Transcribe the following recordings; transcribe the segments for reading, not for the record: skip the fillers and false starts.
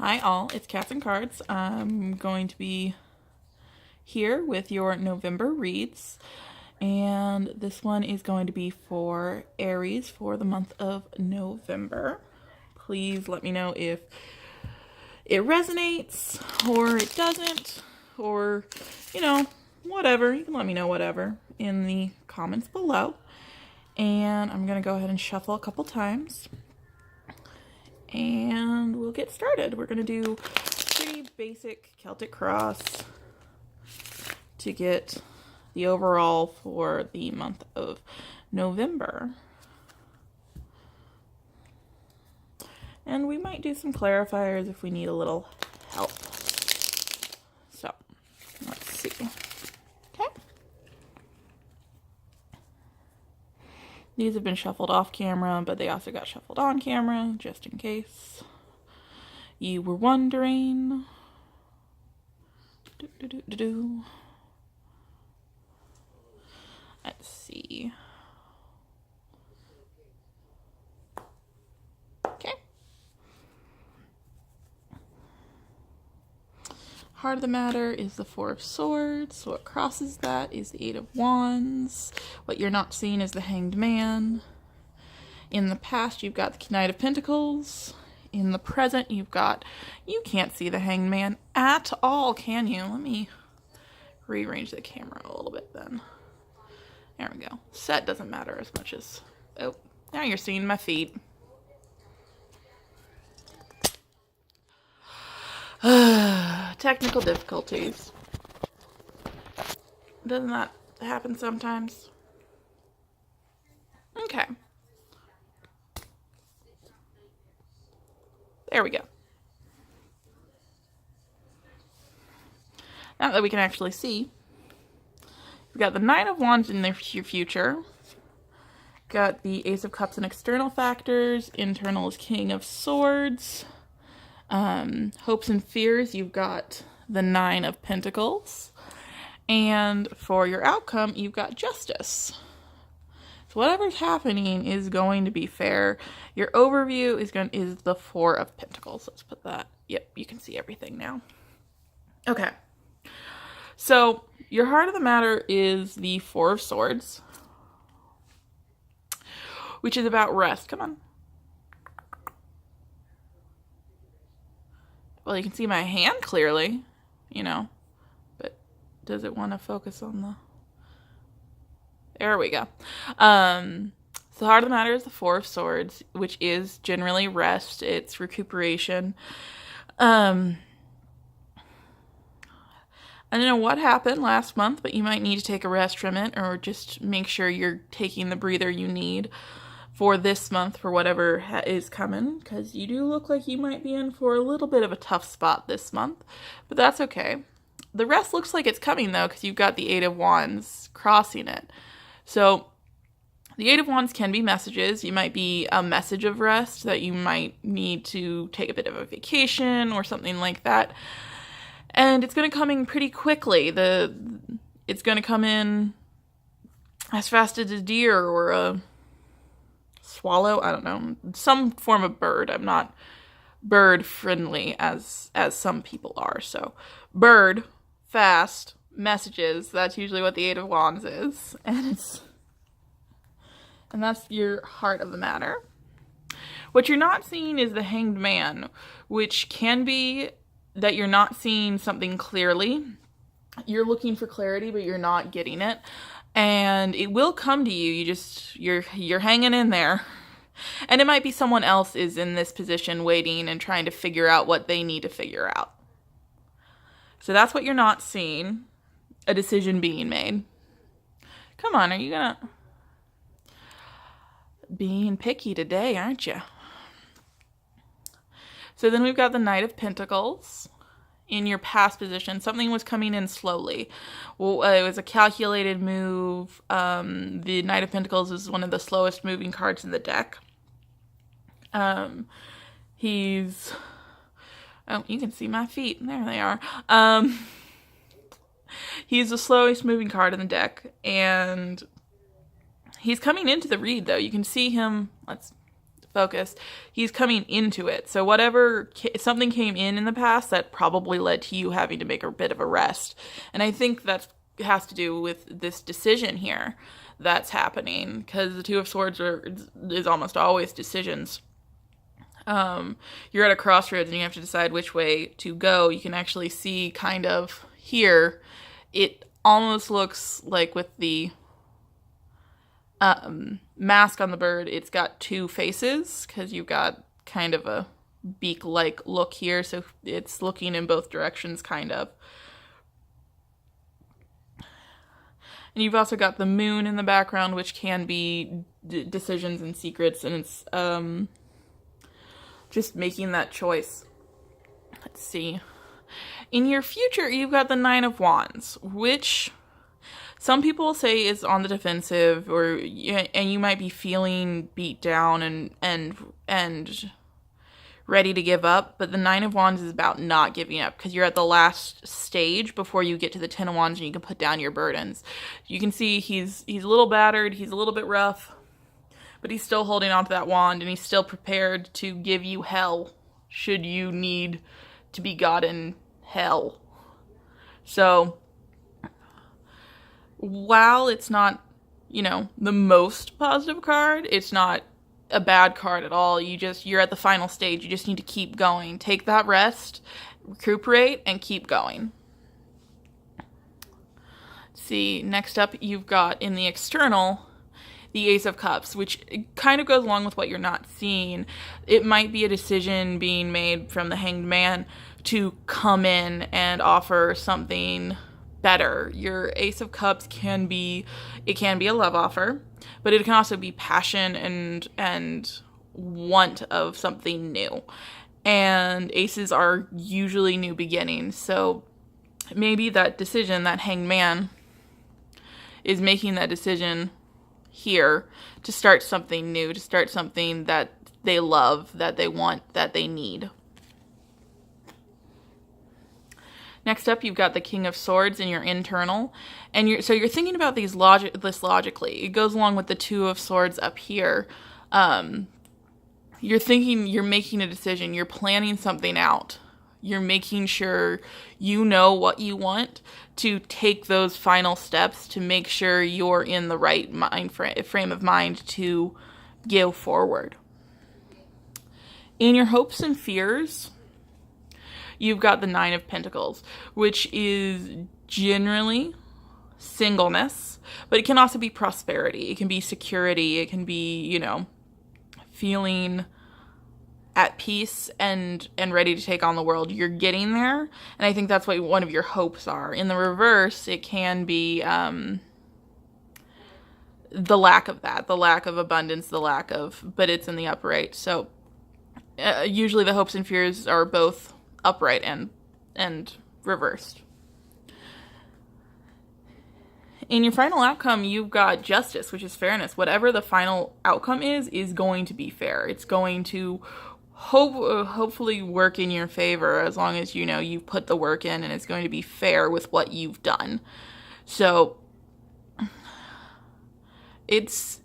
Hi all, it's Cats and Cards. I'm going to be here with your November reads, and this one is going to be for Aries for the month of November. Please let me know if it resonates or it doesn't, or, whatever. You can let me know whatever in the comments below. And I'm going to go ahead and shuffle a couple times. And we'll get started. We're going to do pretty basic Celtic cross to get the overall for the month of November. And we might do some clarifiers if we need a little help. So, let's see. Okay. These have been shuffled off camera, but they also got shuffled on camera, just in case you were wondering. Let's see. Okay. Heart of the matter is the Four of Swords. So what crosses that is the Eight of Wands. What you're not seeing is the Hanged Man. In the past, you've got the Knight of Pentacles. In the present, you can't see the Hanged Man at all, can you? Let me rearrange the camera a little bit then. There we go. Set doesn't matter as much as, oh, now you're seeing my feet. Technical difficulties. Doesn't that happen sometimes? Okay. There we go. Now that we can actually see, we've got the Nine of Wands in your future. Got the Ace of Cups and external factors. Internal is King of Swords. Hopes and fears, you've got the Nine of Pentacles. And for your outcome, you've got Justice. So whatever's happening is going to be fair. Your overview is the Four of Pentacles. Let's put that. Yep, you can see everything now. Okay. So your heart of the matter is the Four of Swords, which is about rest. Come on. Well, you can see my hand clearly, but does it want to focus on the... There we go. So the heart of the matter is the Four of Swords, which is generally rest. It's recuperation. I don't know what happened last month, but you might need to take a rest from it, or just make sure you're taking the breather you need for this month, for whatever is coming, because you do look like you might be in for a little bit of a tough spot this month, but that's okay. The rest looks like it's coming, though, because you've got the Eight of Wands crossing it. So the Eight of Wands can be messages. You might be a message of rest that you might need to take a bit of a vacation or something like that. And it's going to come in pretty quickly. It's going to come in as fast as a deer or a swallow. I don't know. Some form of bird. I'm not bird friendly as some people are. So bird, fast, messages. That's usually what the Eight of Wands is. And that's your heart of the matter. What you're not seeing is the Hanged Man, which can be that you're not seeing something clearly. You're looking for clarity, but you're not getting it. And it will come to you. You're hanging in there. And it might be someone else is in this position waiting and trying to figure out what they need to figure out. So that's what you're not seeing. A decision being made. Come on, are you gonna... Being picky today, aren't you? So then we've got the Knight of Pentacles. In your past position, something was coming in slowly. Well, it was a calculated move. The Knight of Pentacles is one of the slowest moving cards in the deck. He's... Oh, you can see my feet. There they are. He's the slowest moving card in the deck. And he's coming into the read, though. You can see him... Let's focus, he's coming into it. So whatever, something came in the past that probably led to you having to make a bit of a rest. And I think that has to do with this decision here that's happening, because the Two of Swords is almost always decisions. You're at a crossroads and you have to decide which way to go. You can actually see kind of here, it almost looks like with the mask on the bird, it's got two faces, because you've got kind of a beak-like look here, so it's looking in both directions, kind of. And you've also got the moon in the background, which can be decisions and secrets, and it's just making that choice. Let's see. In your future, you've got the Nine of Wands, which some people say is on the defensive, and you might be feeling beat down and ready to give up. But the Nine of Wands is about not giving up, because you're at the last stage before you get to the Ten of Wands and you can put down your burdens. You can see he's a little battered, he's a little bit rough, but he's still holding on to that wand, and he's still prepared to give you hell should you need to be gotten hell. So while it's not, the most positive card, it's not a bad card at all. You're at the final stage. You just need to keep going. Take that rest, recuperate, and keep going. Let's see, next up you've got in the external, the Ace of Cups, which kind of goes along with what you're not seeing. It might be a decision being made from the Hanged Man to come in and offer something better. Your Ace of Cups can be a love offer, but it can also be passion and want of something new. And aces are usually new beginnings. So maybe that decision, that Hanged Man is making that decision here to start something new, to start something that they love, that they want, that they need. Next up, you've got the King of Swords in your internal, and you're thinking about this logically. It goes along with the Two of Swords up here. You're making a decision, you're planning something out. You're making sure you know what you want to take those final steps to make sure you're in the right frame of mind to go forward. In your hopes and fears, you've got the Nine of Pentacles, which is generally singleness, but it can also be prosperity. It can be security. It can be, feeling at peace and ready to take on the world. You're getting there, and I think that's what one of your hopes are. In the reverse, it can be the lack of that, the lack of abundance, but it's in the upright. So usually the hopes and fears are both upright and reversed. In your final outcome, you've got Justice, which is fairness. Whatever the final outcome is going to be fair. It's going to hopefully work in your favor, as long as you've put the work in, and it's going to be fair with what you've done. So it's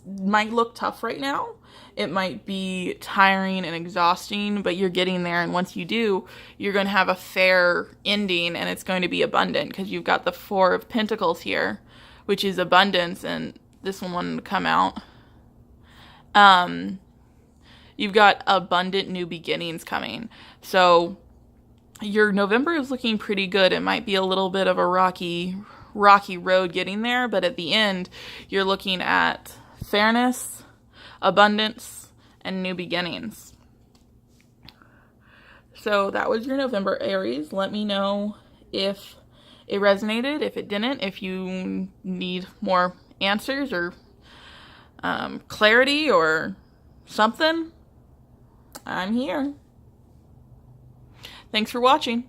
might look tough right now. It might be tiring and exhausting, but you're getting there, and once you do, you're going to have a fair ending, and it's going to be abundant, because you've got the Four of Pentacles here, which is abundance, and this one wanted to come out. You've got abundant new beginnings coming. So your November is looking pretty good. It might be a little bit of a rocky road getting there, but at the end, you're looking at fairness, abundance, and new beginnings. So that was your November, Aries. Let me know if it resonated, if it didn't, if you need more answers or clarity or something. I'm here. Thanks for watching.